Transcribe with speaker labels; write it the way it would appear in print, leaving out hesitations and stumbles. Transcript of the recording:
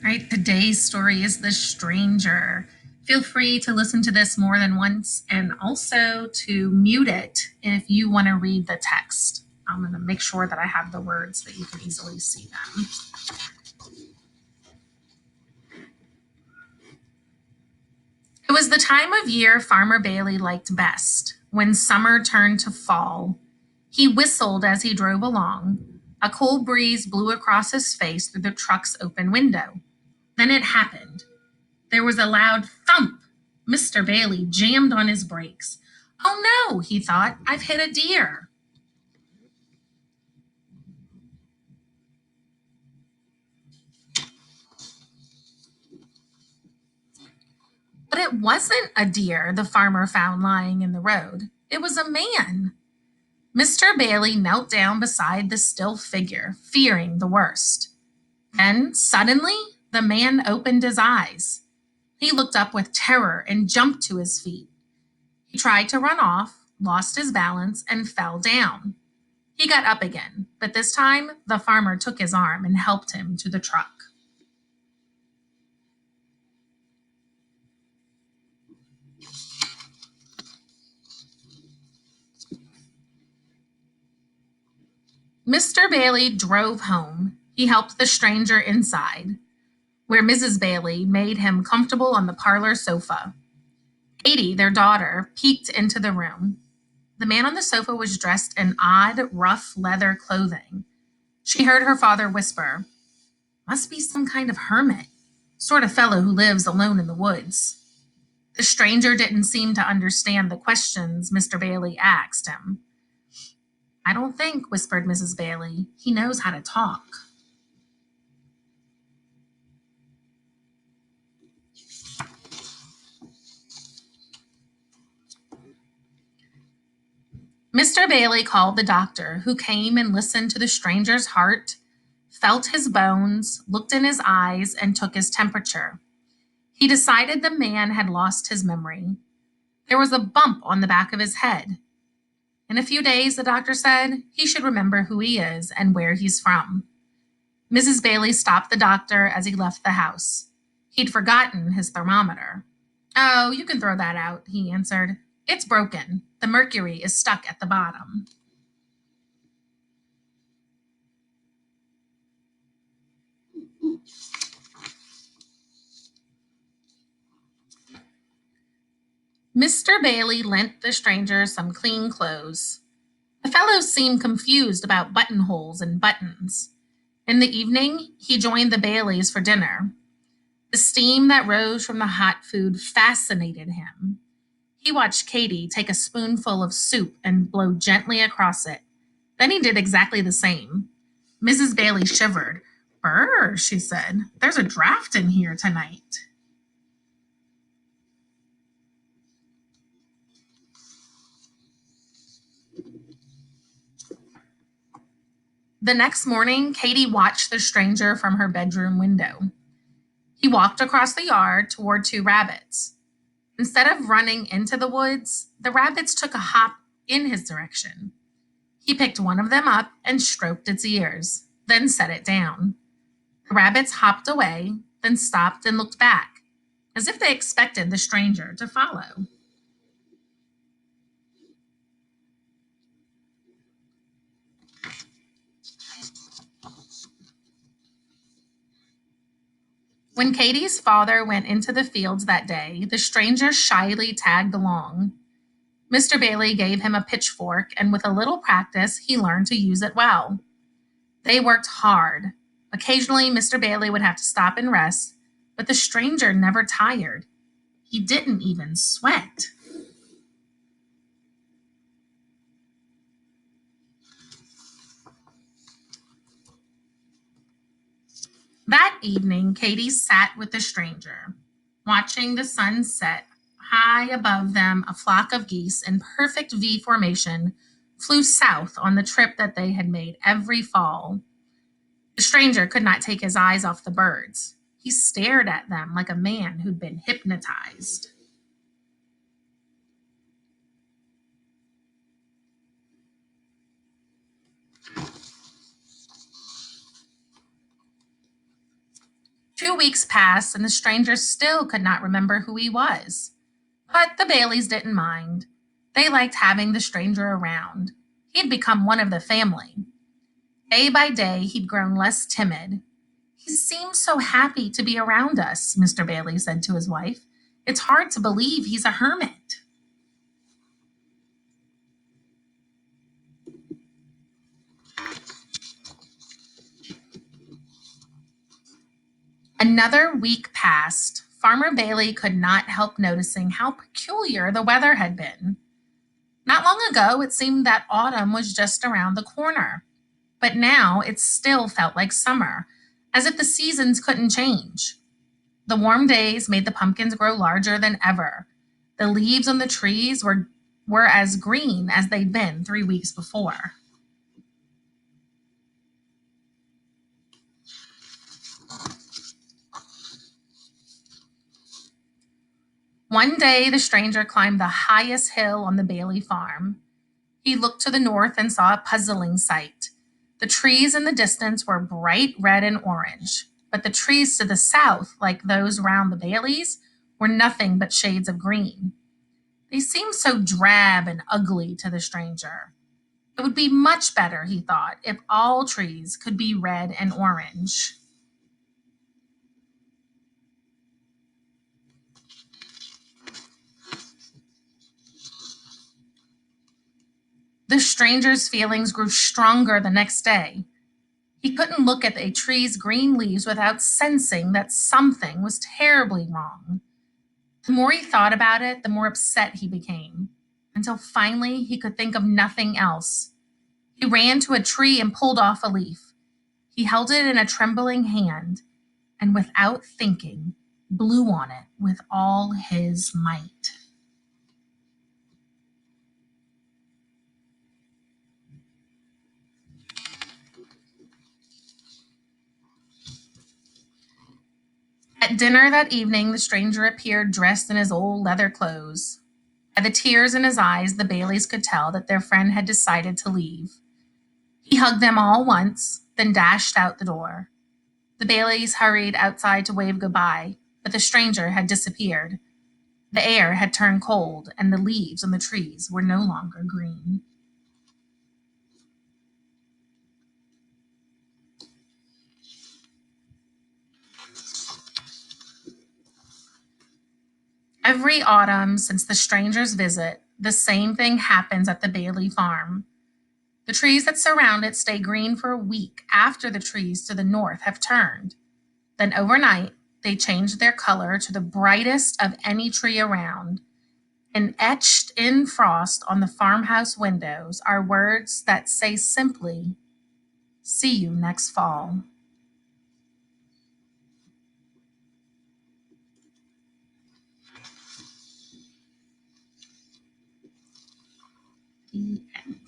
Speaker 1: Right? Today's story is The Stranger. Feel free to listen to this more than once and also to mute it if you want to read the text. I'm going to make sure that I have the words that you can easily see them. It was the time of year Farmer Bailey liked best, when summer turned to fall. He whistled as he drove along. A cool breeze blew across his face through the truck's open window. Then it happened. There was a loud thump. Mr. Bailey jammed on his brakes. Oh no, he thought, I've hit a deer. But it wasn't a deer the farmer found lying in the road. It was a man. Mr. Bailey knelt down beside the still figure, fearing the worst. Then, suddenly, the man opened his eyes. He looked up with terror and jumped to his feet. He tried to run off, lost his balance, and fell down. He got up again, but this time the farmer took his arm and helped him to the truck. Mr. Bailey drove home. He helped the stranger inside, where Mrs. Bailey made him comfortable on the parlor sofa. Katie, their daughter, peeked into the room. The man on the sofa was dressed in odd, rough leather clothing. She heard her father whisper, "Must be some kind of hermit, sort of fellow who lives alone in the woods." The stranger didn't seem to understand the questions Mr. Bailey asked him. "I don't think," whispered Mrs. Bailey. "He knows how to talk." Mr. Bailey called the doctor, who came and listened to the stranger's heart, felt his bones, looked in his eyes, and took his temperature. He decided the man had lost his memory. There was a bump on the back of his head. In a few days, the doctor said, he should remember who he is and where he's from. Mrs. Bailey stopped the doctor as he left the house. He'd forgotten his thermometer. "Oh, you can throw that out," he answered. "It's broken. The mercury is stuck at the bottom." Mr. Bailey lent the stranger some clean clothes. The fellow seemed confused about buttonholes and buttons. In the evening, he joined the Baileys for dinner. The steam that rose from the hot food fascinated him. He watched Katie take a spoonful of soup and blow gently across it. Then he did exactly the same. Mrs. Bailey shivered. "Brr," she said. "There's a draft in here tonight." The next morning, Katie watched the stranger from her bedroom window. He walked across the yard toward two rabbits. Instead of running into the woods, the rabbits took a hop in his direction. He picked one of them up and stroked its ears, then set it down. The rabbits hopped away, then stopped and looked back, as if they expected the stranger to follow. When Katie's father went into the fields that day, the stranger shyly tagged along. Mr. Bailey gave him a pitchfork, and with a little practice, he learned to use it well. They worked hard. Occasionally, Mr. Bailey would have to stop and rest, but the stranger never tired. He didn't even sweat. That evening, Katie sat with the stranger, watching the sun set. High above them, a flock of geese in perfect V formation flew south on the trip that they had made every fall. The stranger could not take his eyes off the birds. He stared at them like a man who'd been hypnotized. 2 weeks passed, and the stranger still could not remember who he was. But the Baileys didn't mind. They liked having the stranger around. He had become one of the family. Day by day, he'd grown less timid. He seems so happy to be around us, Mr. Bailey said to his wife. It's hard to believe he's a hermit. Another week passed. Farmer Bailey could not help noticing how peculiar the weather had been. Not long ago, it seemed that autumn was just around the corner, but now it still felt like summer, as if the seasons couldn't change. The warm days made the pumpkins grow larger than ever. The leaves on the trees were as green as they'd been 3 weeks before. One day, the stranger climbed the highest hill on the Bailey farm. He looked to the north and saw a puzzling sight. The trees in the distance were bright red and orange, but the trees to the south, like those round the Baileys, were nothing but shades of green. They seemed so drab and ugly to the stranger. It would be much better, he thought, if all trees could be red and orange. The stranger's feelings grew stronger the next day. He couldn't look at a tree's green leaves without sensing that something was terribly wrong. The more he thought about it, the more upset he became, until finally he could think of nothing else. He ran to a tree and pulled off a leaf. He held it in a trembling hand and, without thinking, blew on it with all his might. At dinner that evening, the stranger appeared dressed in his old leather clothes. By the tears in his eyes, the Baileys could tell that their friend had decided to leave. He hugged them all once, then dashed out the door. The Baileys hurried outside to wave goodbye, but the stranger had disappeared. The air had turned cold, and the leaves on the trees were no longer green. Every autumn since the stranger's visit, the same thing happens at the Bailey farm. The trees that surround it stay green for a week after the trees to the north have turned. Then overnight, they change their color to the brightest of any tree around. And etched in frost on the farmhouse windows are words that say simply, "See you next fall." The end.